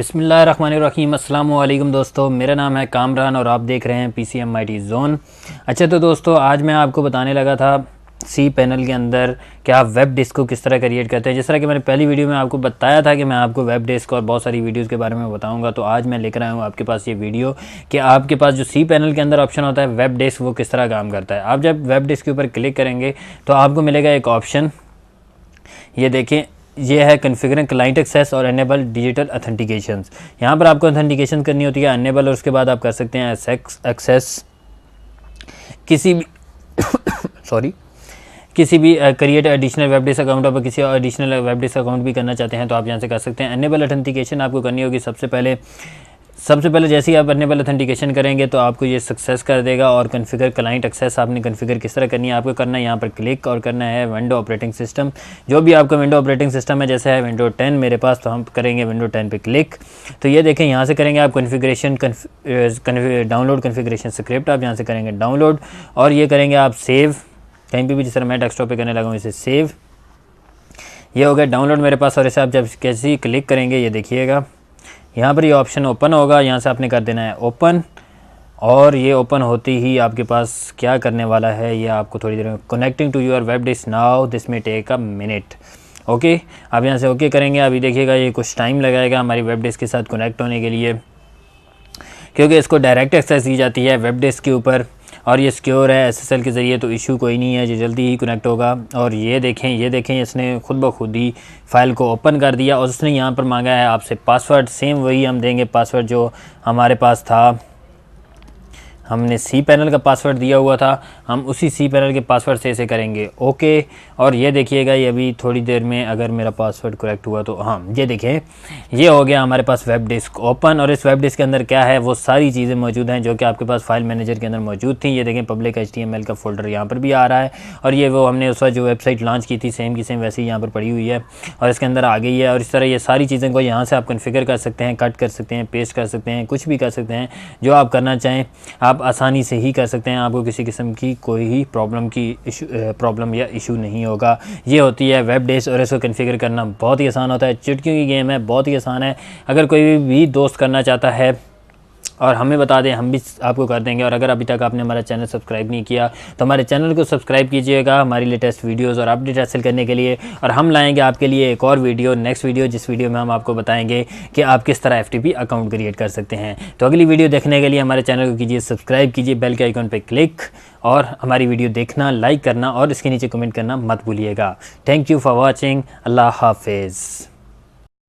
बिस्मिल्लाहिर्रहमानिर्रहीम। अस्सलाम वालेकुम दोस्तों, मेरा नाम है कामरान और आप देख रहे हैं PCMIT ज़ोन। अच्छा तो दोस्तों, आज मैं आपको बताने लगा था सी पैनल के अंदर कि आप वेब डिस्क को किस तरह क्रिएट करते हैं। जिस तरह कि मैंने पहली वीडियो में आपको बताया था कि मैं आपको वेब डिस्क और बहुत सारी वीडियोस के बारे में बताऊंगा, तो आज मैं लेकर आया हूँ आपके पास ये वीडियो कि आपके पास जो सी पैनल के अंदर ऑप्शन होता है वेब डिस्क, वो किस तरह काम करता है। आप जब वेब डिस्क के ऊपर क्लिक करेंगे तो आपको मिलेगा एक ऑप्शन, ये देखें, ये है कॉन्फ़िगरिंग क्लाइंट एक्सेस और एनेबल डिजिटल ऑथेंटिकेशंस। यहाँ पर आपको ऑथेंटिकेशन करनी होती है एनेबल, और उसके बाद आप कर सकते हैं एक्सेस किसी भी किसी भी create additional web disk account. आप किसी एडिशनल वेब डिस्क अकाउंट भी करना चाहते हैं तो आप यहाँ से कर सकते हैं। एनेबल ऑथेंटिकेशन आपको करनी होगी सबसे पहले जैसे ही आप एनेबल ऑथेंटिकेशन करेंगे तो आपको ये सक्सेस कर देगा। और कॉन्फ़िगर क्लाइंट एक्सेस आपने कॉन्फ़िगर किस तरह करनी है, आपको करना है यहाँ पर क्लिक और करना है विंडो ऑपरेटिंग सिस्टम। जो भी आपका विंडो ऑपरेटिंग सिस्टम है, जैसे है विंडो 10 मेरे पास, तो हम करेंगे विंडो 10 पे क्लिक। तो ये देखें, यहाँ से करेंगे आप कॉन्फ़िगरेशन डाउनलोड कॉन्फ़िगरेशन स्क्रिप्ट, आप यहाँ से करेंगे डाउनलोड और ये करेंगे आप सेव कहीं पे भी, जिस तरह मैं डेस्कटॉप पे करने लगा हूँ इसे सेव। ये हो गया डाउनलोड मेरे पास। और इसे आप जब कैसे ही क्लिक करेंगे ये देखिएगा यहाँ पर ये ऑप्शन ओपन होगा, यहाँ से आपने कर देना है ओपन। और ये ओपन होते ही आपके पास क्या करने वाला है ये आपको थोड़ी देर में, connecting to your web disk now this may take a minute. Okay, आप यहाँ से ओके करेंगे। अभी देखिएगा ये कुछ टाइम लगाएगा हमारी वेब डिस्क के साथ कनेक्ट होने के लिए, क्योंकि इसको डायरेक्ट एक्सेस दी जाती है वेब डिस्क के ऊपर और ये सिक्योर है SSL के ज़रिए, तो इशू कोई नहीं है, ये जल्दी ही कनेक्ट होगा। और ये देखें इसने खुद ब खुद ही फ़ाइल को ओपन कर दिया और उसने यहाँ पर मांगा है आपसे पासवर्ड। सेम वही हम देंगे पासवर्ड जो हमारे पास था, हमने सी पैनल का पासवर्ड दिया हुआ था, हम उसी सी पैनल के पासवर्ड से इसे करेंगे ओके। और ये देखिएगा ये अभी थोड़ी देर में अगर मेरा पासवर्ड करेक्ट हुआ तो हाँ, ये देखें ये हो गया हमारे पास वेब डिस्क ओपन। और इस वेब डिस्क के अंदर क्या है, वो सारी चीज़ें मौजूद हैं जो कि आपके पास फाइल मैनेजर के अंदर मौजूद थी। ये देखें पब्लिक HTML का फोल्डर यहाँ पर भी आ रहा है, और ये वो हमने उस वक्त जो वेबसाइट लॉन्च की थी सेम की सेम वैसे ही यहाँ पर पड़ी हुई है और इसके अंदर आ गई है। और इस तरह ये सारी चीज़ें को यहाँ से आप कॉन्फ़िगर कर सकते हैं, कट कर सकते हैं, पेस्ट कर सकते हैं, कुछ भी कर सकते हैं जो आप करना चाहें आप आसानी से ही कर सकते हैं। आपको किसी किस्म की कोई ही प्रॉब्लम या इशू नहीं होगा। ये होती है वेब डिस्क और इसको कॉन्फ़िगर करना बहुत ही आसान होता है। चुटकियों की गेम है, बहुत ही आसान है। अगर कोई भी दोस्त करना चाहता है और हमें बता दें, हम भी आपको कर देंगे। और अगर अभी तक आपने हमारा चैनल सब्सक्राइब नहीं किया तो हमारे चैनल को सब्सक्राइब कीजिएगा हमारी लेटेस्ट वीडियोस और अपडेट हासिल करने के लिए। और हम लाएंगे आपके लिए एक और वीडियो, नेक्स्ट वीडियो, जिस वीडियो में हम आपको बताएंगे कि आप किस तरह FTP अकाउंट क्रिएट कर सकते हैं। तो अगली वीडियो देखने के लिए हमारे चैनल को कीजिए सब्सक्राइब, कीजिए बेल के आइकन पर क्लिक और हमारी वीडियो देखना, लाइक करना और इसके नीचे कमेंट करना मत भूलिएगा। Thank you for watching. अल्लाह हाफिज़।